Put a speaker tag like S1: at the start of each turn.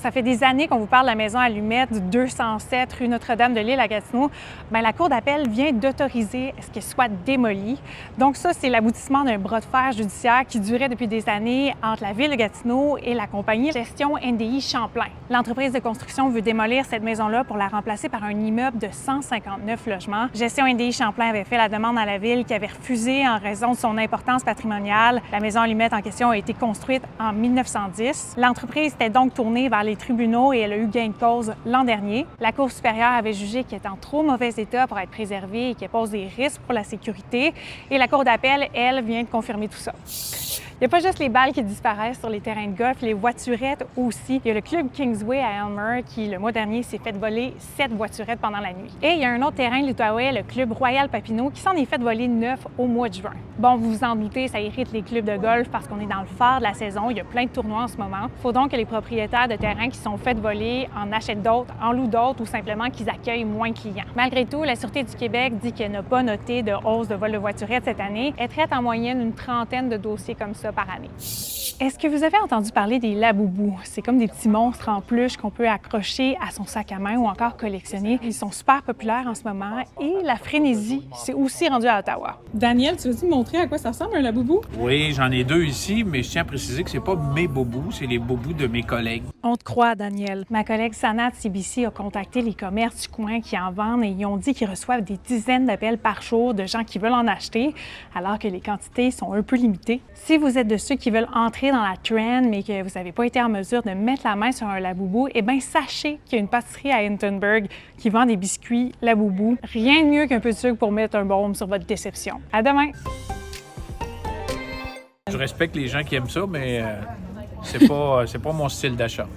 S1: Ça fait des années qu'on vous parle de la maison Allumette du 207 rue Notre-Dame de l'Île à Gatineau. Bien, la Cour d'appel vient d'autoriser ce qu'elle soit démolie. Donc ça, c'est l'aboutissement d'un bras de fer judiciaire qui durait depuis des années entre la Ville de Gatineau et la compagnie Gestion NDI Champlain. L'entreprise de construction veut démolir cette maison-là pour la remplacer par un immeuble de 159 logements. Gestion NDI Champlain avait fait la demande à la Ville qui avait refusé en raison de son importance patrimoniale. La maison Allumette en question a été construite en 1910. L'entreprise était donc tournée vers les tribunaux et elle a eu gain de cause l'an dernier. La Cour supérieure avait jugé qu'elle est en trop mauvais état pour être préservée et qu'elle pose des risques pour la sécurité. Et la Cour d'appel, elle, vient de confirmer tout ça. Il n'y a pas juste les balles qui disparaissent sur les terrains de golf, les voiturettes aussi. Il y a le club Kingsway à Elmer qui, le mois dernier, s'est fait voler 7 voiturettes pendant la nuit. Et il y a un autre terrain de l'Outaouais, le club Royal Papineau, qui s'en est fait voler 9 au mois de juin. Bon, vous vous en doutez, ça irrite les clubs de golf parce qu'on est dans le phare de la saison. Il y a plein de tournois en ce moment. Il faut donc que les propriétaires de terrains qui sont fait voler en achètent d'autres, en louent d'autres ou simplement qu'ils accueillent moins de clients. Malgré tout, la Sûreté du Québec dit qu'elle n'a pas noté de hausse de vol de voiturettes cette année. Elle traite en moyenne une trentaine de dossiers comme ça par année. Est-ce que vous avez entendu parler des laboubous? C'est comme des petits monstres en peluche qu'on peut accrocher à son sac à main ou encore collectionner. Ils sont super populaires en ce moment et la frénésie s'est aussi rendue à Ottawa. Daniel, tu veux-tu me montrer à quoi ça ressemble un laboubou?
S2: Oui, j'en ai 2 ici, mais je tiens à préciser que c'est pas mes bobous, c'est les bobous de mes collègues.
S1: On te croit, Daniel. Ma collègue Sana de CBC a contacté les commerces du coin qui en vendent et ils ont dit qu'ils reçoivent des dizaines d'appels par jour de gens qui veulent en acheter, alors que les quantités sont un peu limitées. Si vous êtes de ceux qui veulent entrer dans la trend, mais que vous n'avez pas été en mesure de mettre la main sur un laboubou, eh bien, sachez qu'il y a une pâtisserie à Hintonburg qui vend des biscuits laboubou. Rien de mieux qu'un peu de sucre pour mettre un baume sur votre déception. À demain!
S2: Je respecte les gens qui aiment ça, mais c'est pas mon style d'achat.